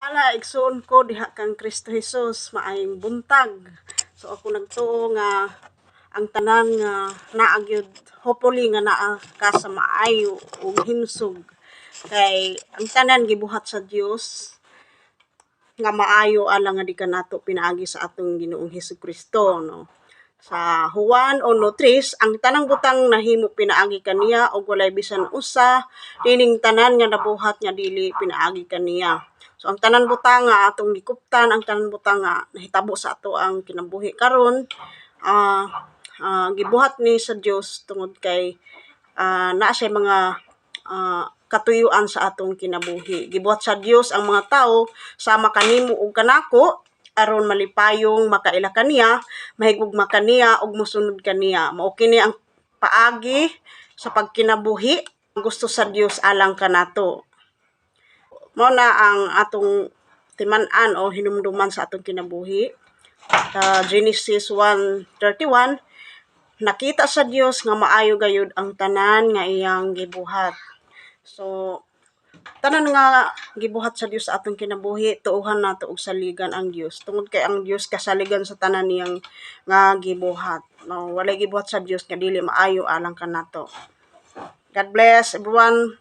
Ala, igsuon ko diha kang Kristo Jesus maayong buntag. So ako nagtuo nga ang tanan nga naa gyud hopefully nga naa ka sa maayo ug himsog. Kay ang tanan gibuhat sa Dios nga maayo alang nga di ka nato pinaagi sa atong Ginoong Hesukristo no. Sa Juan 1:3 ang tanang butang nahimo pinaagi kaniya ug walay bisan usa dining tanan nga nabuhat nga dili pinaagi kaniya. So ang tanan butang nga atong gikuptan, ang tanan butang nga nahitabo sa ato ang kinabuhi karon gibuhat ni sa Dios tungod kay naa siya mga katuyuan sa atong kinabuhi. Gibuhat sa Dios ang mga tawo sama kanimo ug kanako aron malipayong makaila kaniya, mahigugma kaniya ug mosunod kaniya. Mao kini ang paagi sa pagkinabuhi gusto sa Dios alang kanato. Mao na ang atong timan-an o hinumduman sa atong kinabuhi. Genesis 1:31 nakita sa Dios nga maayo gayud ang tanan nga iyang gibuhat. So tanan nga gibuhat sa Dios sa atong kinabuhi tuohan nato og saligan ang Dios tungod kay ang Dios kasaligan sa tanan niyang nga gibuhat. No, walay gibuhat sa Dios nga dili maayo alang kanato. God bless everyone.